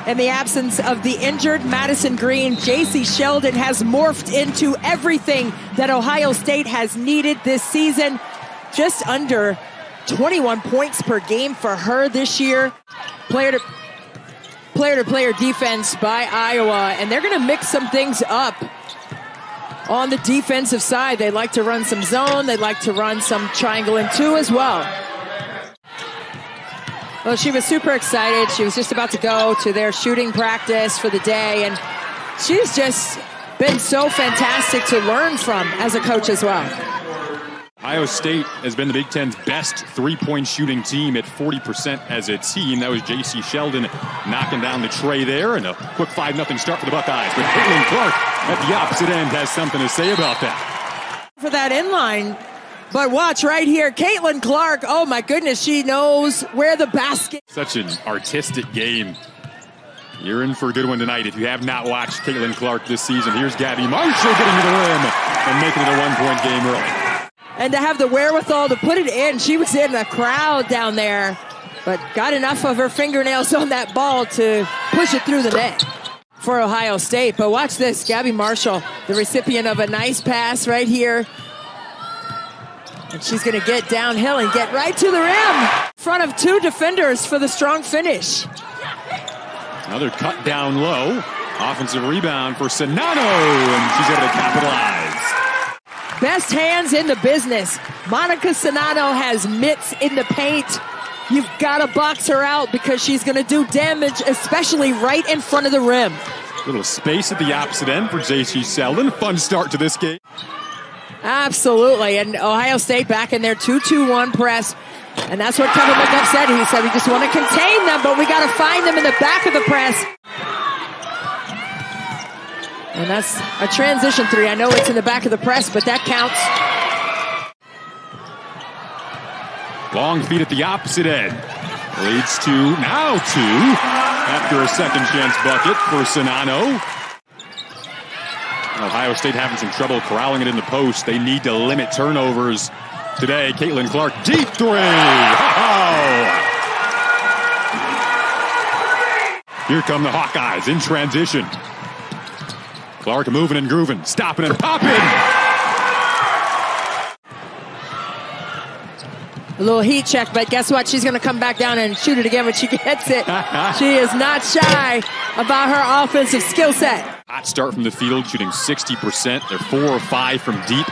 In the absence of the injured Madison Green, J.C. Sheldon has morphed into everything that Ohio State has needed this season. Just under 21 points per game for her this year. Player-to-player defense by Iowa, and they're going to mix some things up on the defensive side. They like to run some zone. They like to run some triangle and two as well. Well, she was super excited. She was just about to go to their shooting practice for the day, and she's just been so fantastic to learn from as a coach as well. Ohio State has been the Big Ten's best three-point shooting team at 40% as a team. That was J.C. Sheldon knocking down the tray there, and a quick 5-0 start for the Buckeyes. But Caitlin Clark at the opposite end has something to say about that. For that inline, but watch right here, Caitlin Clark, oh my goodness, she knows where the basket. Such an artistic game. You're in for a good one tonight. If you have not watched Caitlin Clark this season, here's Gabby Marshall getting to the rim and making it a one-point game early. And to have the wherewithal to put it in. She was in a crowd down there, but got enough of her fingernails on that ball to push it through the net for Ohio State. But watch this, Gabby Marshall, the recipient of a nice pass right here. And she's going to get downhill and get right to the rim. In front of two defenders for the strong finish. Another cut down low. Offensive rebound for Sonano, and she's able to capitalize. Best hands in the business. Monica Sonano has mitts in the paint. You've got to box her out because she's going to do damage, especially right in front of the rim. Little space at the opposite end for J.C. Sheldon. Fun start to this game. Absolutely, and Ohio State back in their 2-2-1 press. And that's what Kevin McGuff said. He said, we just want to contain them, but we got to find them in the back of the press. And that's a transition three. I know it's in the back of the press, but that counts. Long feed at the opposite end. Leads to now two after a second chance bucket for Sonano. Ohio State having some trouble corralling it in the post. They need to limit turnovers today. Caitlin Clark, deep three. Here come the Hawkeyes in transition. Clark moving and grooving, stopping and popping. A little heat check, but guess what? She's going to come back down and shoot it again when she gets it. She is not shy about her offensive skill set. Hot start from the field, shooting 60%. They're 4 of 5 from deep.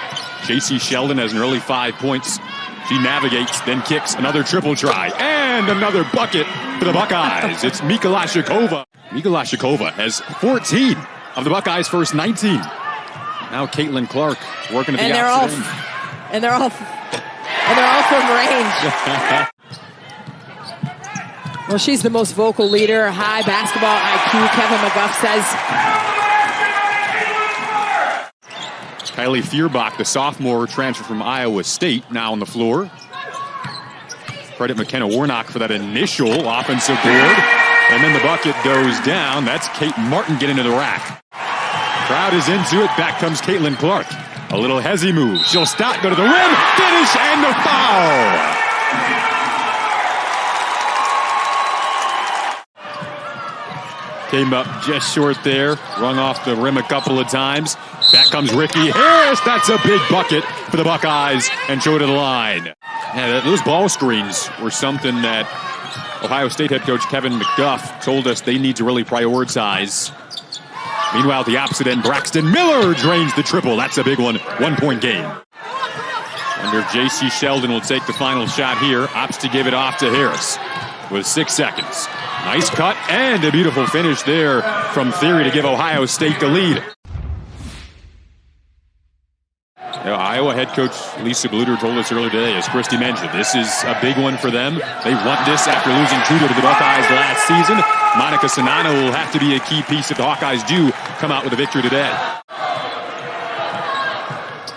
J.C. Sheldon has an early 5 points. She navigates, then kicks another triple try. And another bucket for the Buckeyes. It's Mika Lashikova. Mika Lashikova has 14 of the Buckeyes' first 19. Now Caitlin Clark working at the opposite end. And they're all from range. Well, she's the most vocal leader, high basketball IQ, Kevin McGuff says. Kylie Feuerbach, the sophomore transfer from Iowa State, now on the floor. Credit McKenna Warnock for that initial offensive board. And then the bucket goes down. That's Kate Martin getting to the rack. Crowd is into it. Back comes Caitlin Clark. A little hezzy move. She'll stop, go to the rim, finish, and the foul. Came up just short there. Rung off the rim a couple of times. Back comes Ricky Harris. That's a big bucket for the Buckeyes and short of the line. Yeah, those ball screens were something that Ohio State head coach Kevin McGuff told us they need to really prioritize. Meanwhile, at the opposite end, Braxton Miller drains the triple. That's a big one. 1 point game. Wonder if J.C. Sheldon will take the final shot here. Opts to give it off to Harris with 6 seconds. Nice cut and a beautiful finish there from Theory to give Ohio State the lead. Iowa head coach Lisa Bluter told us earlier today, as Christy mentioned, this is a big one for them. They want this after losing 2 to the Buckeyes last season. Monica Sonano will have to be a key piece if the Hawkeyes do come out with a victory today.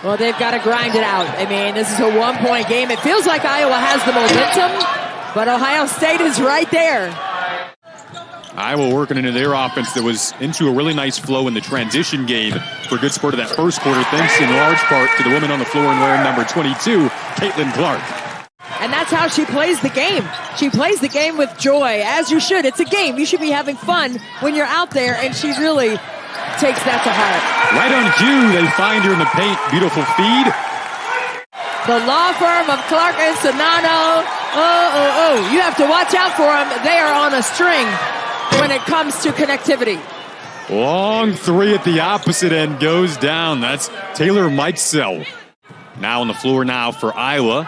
Well, they've got to grind it out. I mean, this is a 1 point game. It feels like Iowa has the momentum, but Ohio State is right there. Iowa working into their offense that was into a really nice flow in the transition game for a good sport of that first quarter, thanks in large part to the woman on the floor and wearing number 22, Caitlin Clark. And that's how she plays the game. She plays the game with joy, as you should. It's a game. You should be having fun when you're out there, and she really takes that to heart. Right on cue, they find her in the paint. Beautiful feed. The law firm of Clark and Sonano. You have to watch out for them. They are on a string when it comes to connectivity. Long three at the opposite end goes down. That's Taylor Mikesell. Now on the floor now for Iowa.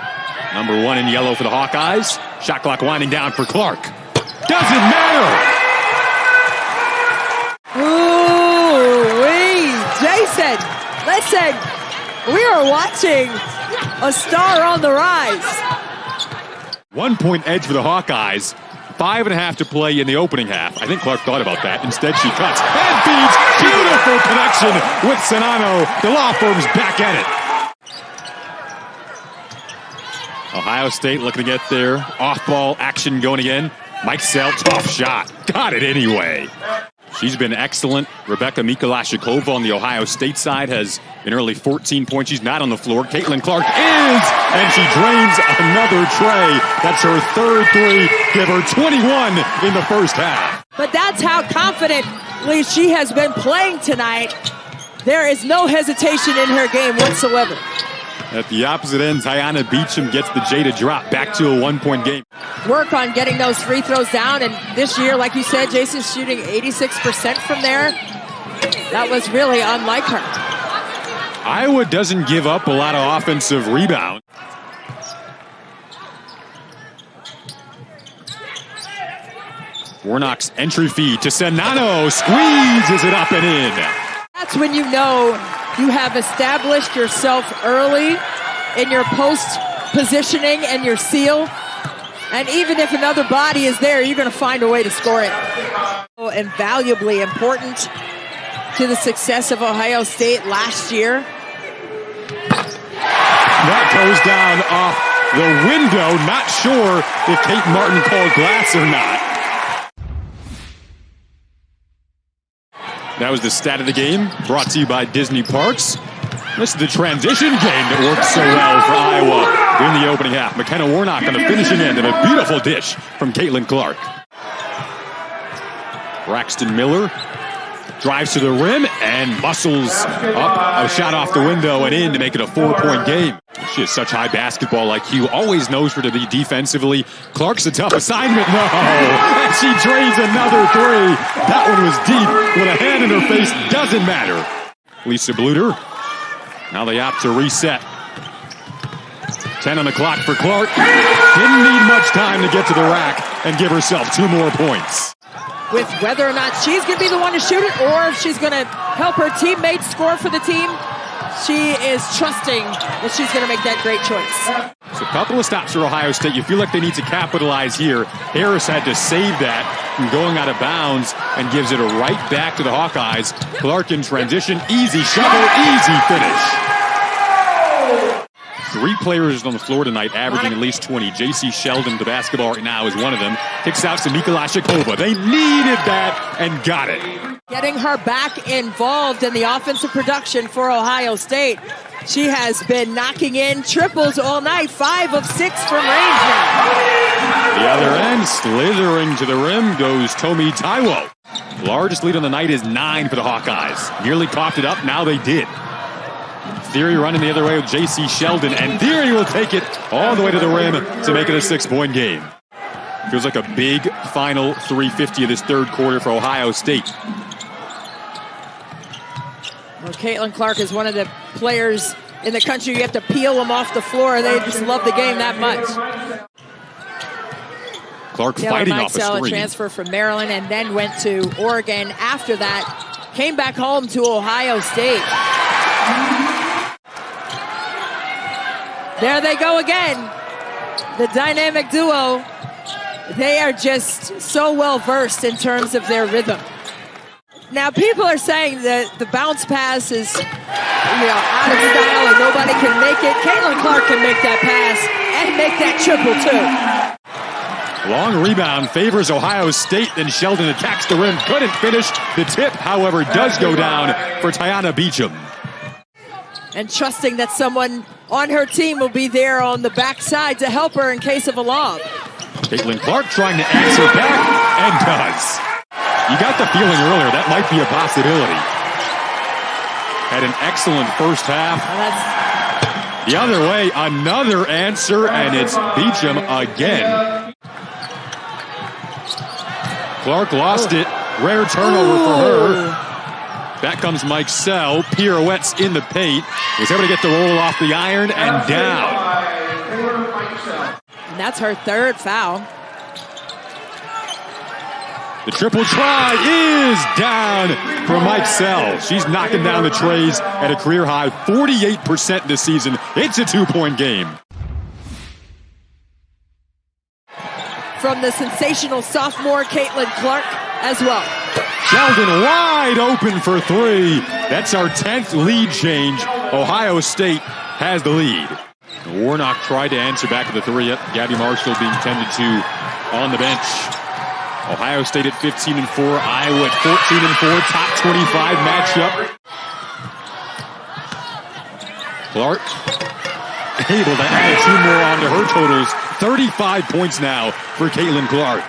Number 1 in yellow for the Hawkeyes. Shot clock winding down for Clark. Doesn't matter. Ooh-wee. Jason, listen, we are watching a star on the rise. 1 point edge for the Hawkeyes. 5.5 to play in the opening half. I think Clark thought about that. Instead, she cuts and feeds. Beautiful connection with Sonano. The law firm's back at it. Ohio State looking to get their off-ball action going again. Mikesell, tough shot. Got it anyway. She's been excellent. Rebecca Mikolashikova on the Ohio State side has an early 14 points. She's not on the floor. Caitlin Clark is, and she drains another tray. That's her third three. Give her 21 in the first half. But that's how confidently she has been playing tonight. There is no hesitation in her game whatsoever. At the opposite end, Tiana Beecham gets the J to drop. Back to a 1 point game. Work on getting those free throws down. And this year, like you said, Jason's shooting 86% from there. That was really unlike her. Iowa doesn't give up a lot of offensive rebound. Warnock's entry feed to Sonano. Squeezes it up and in. That's when you know you have established yourself early in your post positioning and your seal. And even if another body is there, you're going to find a way to score it. Invaluably important to the success of Ohio State last year. That goes down off the window. Not sure if Kate Martin called glass or not. That was the stat of the game, brought to you by Disney Parks. This is the transition game that worked so well for Iowa in the opening half. McKenna Warnock on the finishing end of a beautiful dish from Caitlin Clark. Braxton Miller drives to the rim and muscles up a shot off the window and in to make it a 4 point game. She has such high basketball IQ, always knows where to be defensively. Clark's a tough assignment. No, and she drains another three. That one was deep with a hand in her face. Doesn't matter. Lisa Bluter. Now they opt to reset. 10 on the clock for Clark. Didn't need much time to get to the rack and give herself 2 more points. With whether or not she's going to be the one to shoot it or if she's going to help her teammates score for the team, she is trusting that she's going to make that great choice. So a couple of stops for Ohio State. You feel like they need to capitalize here. Harris had to save that from going out of bounds and gives it a right back to the Hawkeyes. Clark in transition. Easy shovel, easy finish. 3 players on the floor tonight averaging at least 20. J.C. Sheldon, the basketball right now, is one of them. Kicks out to Mikolashikova. They needed that and got it. Getting her back involved in the offensive production for Ohio State. She has been knocking in triples all night. 5 of 6 from range now. The other end, slithering to the rim, goes Tomi Taiwo. Largest lead on the night is 9 for the Hawkeyes. Nearly coughed it up. Now they did. Theory running the other way with J.C. Sheldon, and Theory will take it all the way to the rim to make it a 6 point game. Feels like a big final 350 of this third quarter for Ohio State. Well, Caitlin Clark is one of the players in the country. You have to peel them off the floor. They just love the game that much. Clark fighting off a screen. A transfer from Maryland and then went to Oregon after that. Came back home to Ohio State. There they go again. The dynamic duo. They are just so well versed in terms of their rhythm. Now, people are saying that the bounce pass is, out of style and nobody can make it. Caitlin Clark can make that pass and make that triple, too. Long rebound favors Ohio State, then Sheldon attacks the rim. Couldn't finish. The tip, however, does go down for Tiana Beecham. and trusting that someone on her team will be there on the backside to help her in case of a lob. Caitlin Clark trying to answer back, and does. You got the feeling earlier that might be a possibility. Had an excellent first half. The other way, another answer, and it's Beecham again. Clark lost it. Rare turnover for her. Back comes Mikesell. Pirouettes in the paint. Was able to get the roll off the iron and down. And that's her third foul. The triple try is down for Mikesell. She's knocking down the trays at a career high 48% this season. It's a 2-point game. From the sensational sophomore Caitlin Clark as well. Sheldon wide open for three. That's our 10th lead change. Ohio State has the lead. Warnock tried to answer back to the three. Gabby Marshall being tended to on the bench. Ohio State at 15-4, Iowa at 14-4, top 25 matchup. Clark able to add two more onto her totals. 35 points now for Caitlin Clark.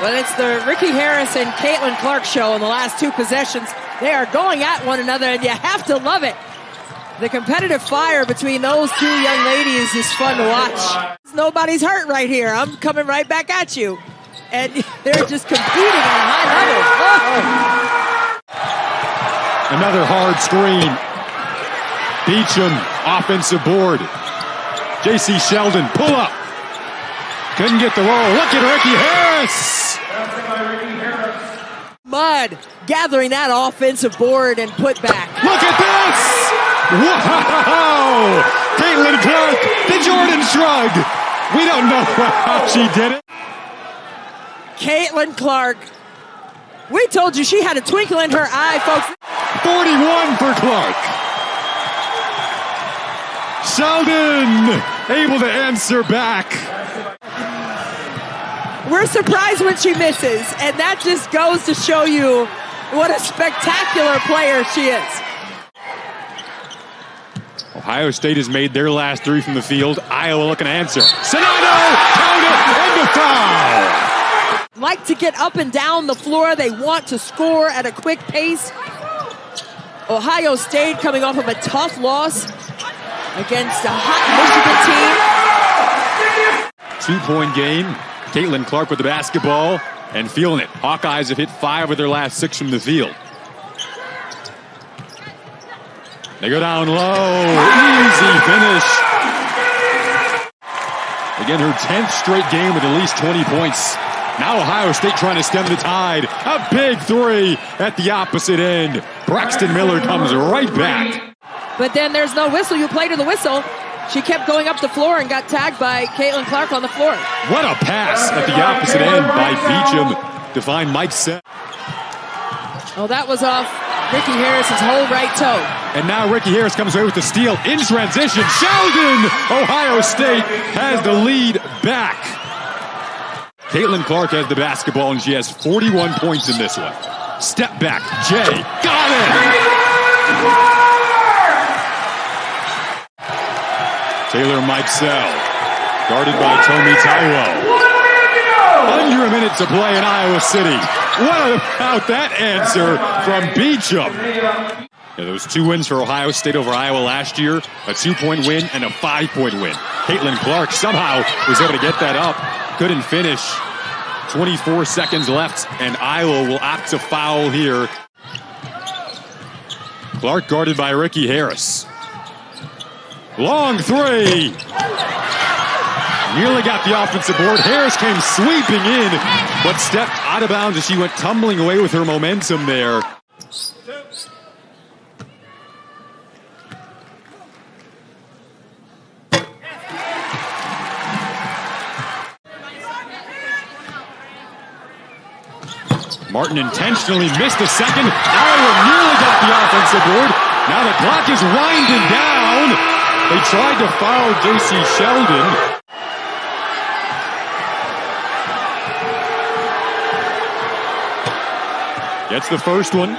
Well, it's the Ricky Harris and Caitlin Clark show in the last two possessions. They are going at one another, and you have to love it. The competitive fire between those two young ladies is fun to watch. Nobody's hurt right here. I'm coming right back at you. And they're just competing on a high level. Oh. Another hard screen. Beecham, offensive board. J.C. Sheldon, pull up. Couldn't get the roll. Look at Ricky Harris. Mudd gathering that offensive board and put back. Look at this. Wow. Caitlin Clark, the Jordan shrug. We don't know how she did it. Caitlin Clark. We told you she had a twinkle in her eye, folks. 41 for Clark. Sheldon able to answer back. We're surprised when she misses, and that just goes to show you what a spectacular player she is. Ohio State has made their last three from the field. Iowa looking to answer. Sonato, count it, and the foul. Like to get up and down the floor. They want to score at a quick pace. Ohio State coming off of a tough loss against a hot Michigan team. 2-point game. Caitlin Clark with the basketball and feeling it. Hawkeyes have hit 5 of their last 6 from the field. They go down low. Easy finish. Again, her 10th straight game with at least 20 points. Now Ohio State trying to stem the tide. A big three at the opposite end. Braxton Miller comes right back. But then there's no whistle. You play to the whistle. She kept going up the floor and got tagged by Caitlin Clark on the floor. What a pass at the opposite end by Beecham to find Mikesell. Oh, that was off Ricky Harris's whole right toe. And now Ricky Harris comes away with the steal in transition. Sheldon! Ohio State has the lead back. Caitlin Clark has the basketball, and she has 41 points in this one. Step back, Jay, got it! Taylor Mikesell, guarded by Tomi Taiwo. Under a minute to play in Iowa City. What about that answer from Beecham? Yeah, those 2 wins for Ohio State over Iowa last year, a 2-point win and a 5-point win. Caitlin Clark somehow was able to get that up. Couldn't finish. 24 seconds left, and Iowa will opt to foul here. Clark guarded by Ricky Harris. Long three. Nearly got the offensive board. Harris came sweeping in, but stepped out of bounds as she went tumbling away with her momentum there. Martin intentionally missed a second. Iowa nearly got the offensive board. Now the clock is winding down. They tried to foul J.C. Sheldon. Gets the first one.